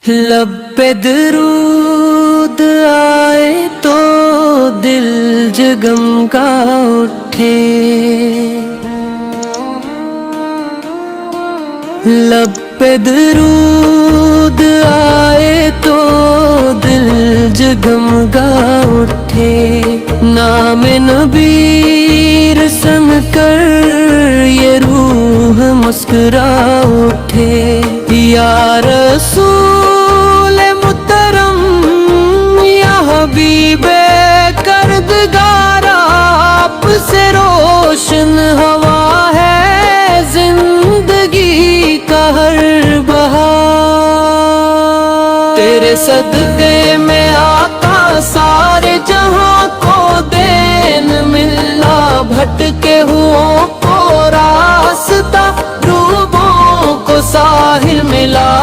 لب پہ درود آئے تو دل جگمگا اٹھے، لب پہ درود آئے تو دل جگمگا اٹھے، نام نبی سن کر یہ روح مسکرا اٹھے، یا رسول محترم یا حبیب کردگار، آپ سے روشن ہوا ہے زندگی کا ہر بہار، تیرے صدقے میں آقا سارے جہاں کو دین ملا، بھٹکے ہوں کو راستہ، ڈوبوں کو ساحل ملا،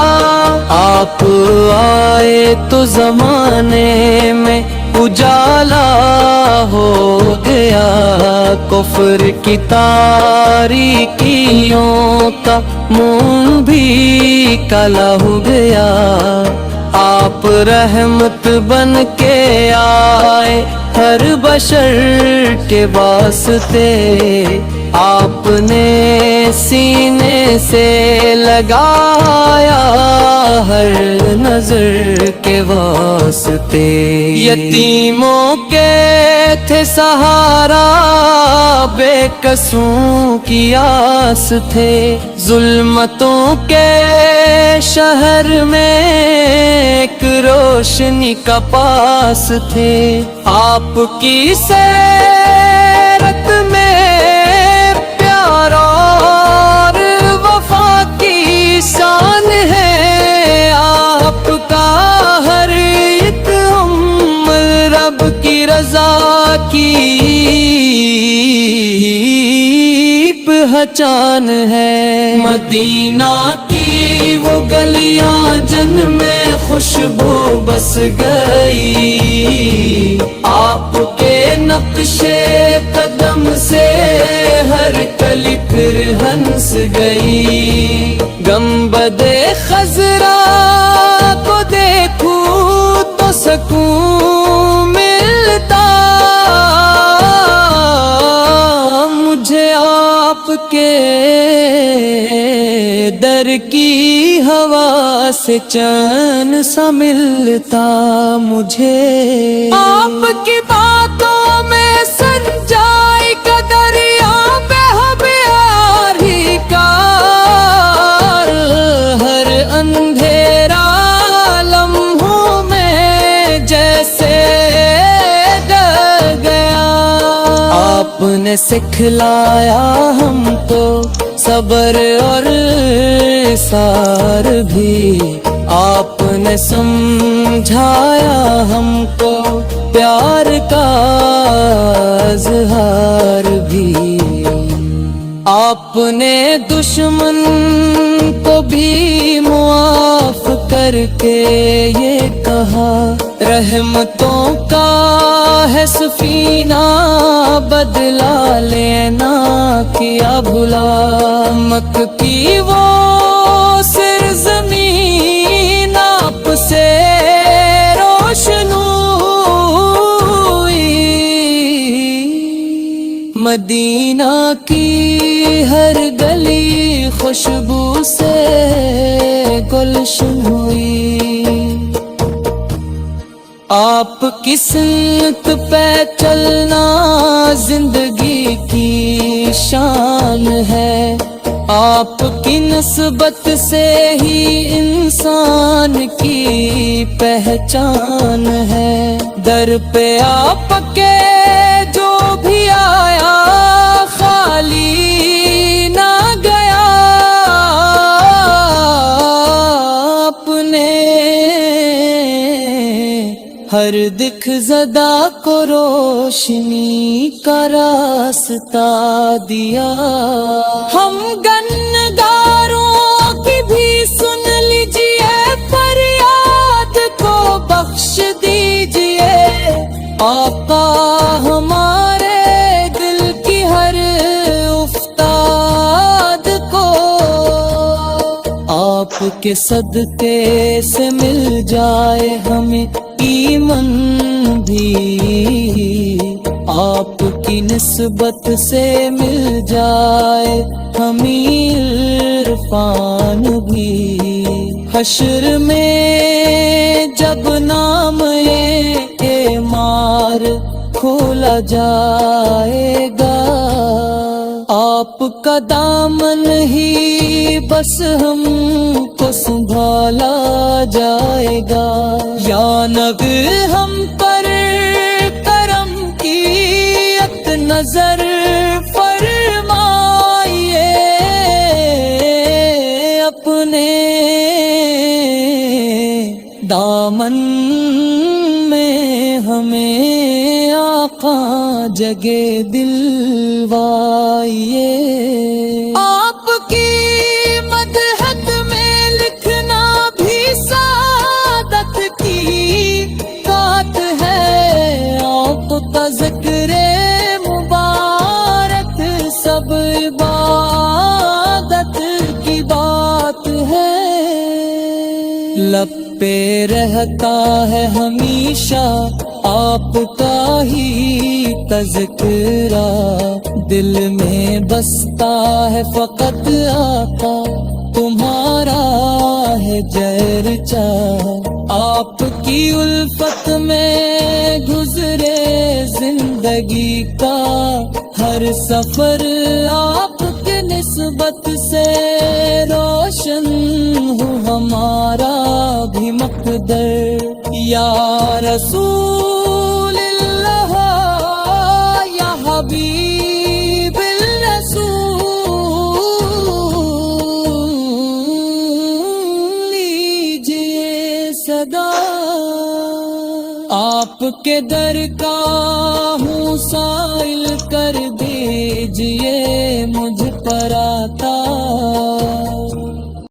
آپ آئے تو زمانے میں اجالا ہو گیا، کفر کی تاریکیوں کا منہ بھی کالا ہو گیا، آپ رحمت بن کے آئے ہر بشر کے واسطے، آپ نے سینے سے لگایا ہر نظر کے واسطے، یتیموں کے تھے سہارا، بے قصوں کی آس تھے، ظلمتوں کے شہر میں ایک روشنی کا پاس تھے، آپ کی سیرت میں پیار اور وفا کی شان ہے، آپ کا ہر ایک عمل رب کی رضا کی پہچان ہے، مدینہ کی وہ گلیاں جن میں خوشبو بس گئی، آپ کے نقشے قدم سے ہر کلی پھر ہنس گئی، گنبد خضرا کو دیکھوں تو سکون ملتا، مجھے آپ کے در کی ہوا سے چین سا ملتا، مجھے آپ کی باتوں میں سنجائی کا دریا بہب یاری کا، ہر اندھیرا لمحوں میں جیسے ڈر گیا، آپ نے سکھلایا ہم کو صبر اور سار بھی، آپ نے سمجھایا ہم کو پیار کا اظہار بھی، آپ نے دشمن کو بھی معاف کر کے یہ کہا، رحمتوں کا ہے سفینہ بدلا لینا کیا بھلا، مکہ کی وہ سرزمین آپ سے روشن ہوئی، مدینہ کی ہر گلی خوشبو سے گلشن ہوئی، آپ کی سمت پہ چلنا زندگی کی شان ہے، آپ کی نسبت سے ہی انسان کی پہچان ہے، در پہ آپ کے جو بھی آیا خالی نہ گیا، آپ نے ہر دکھ زدہ کو روشنی کا راستہ دیا، ہم گنہگاروں کی بھی سن لیجئے فریاد کو بخش دیجئے، آقا ہمارے دل کی ہر افتاد کو آپ کے صدقے سے مل جائے ہمیں ایمن بھی، آپ کی نسبت سے مل جائے ہمیں عرفان بھی۔ حشر میں جب نام اعمار کھولا جائے گا، آپ کا دامن ہی بس ہم کو سنبھالا جائے گا۔ یا نبی ہم پر کرم کی ات نظر فرمائیے، اپنے دامن میں ہمیں آقا جگہ دلوائیے۔ آپ کی مدحت میں لکھنا بھی سعادت کی بات ہے، آپ کا ذکر مبارک سب عبادت کی بات ہے۔ لب پہ رہتا ہے ہمیشہ آپ کا ہی تذکرہ، دل میں بستا ہے فقط آقا تمہارا ہے چرچا۔ آپ کی الفت میں گزرے زندگی کا ہر سفر، آپ کی نسبت سے روشن ہو ہمارا بھی مقدر۔ یا رسول اللہ یا حبیب الرسول، لیجئے صدا آپ کے در کا ہوں سائل، کر دیجئے مجھ پر عطا۔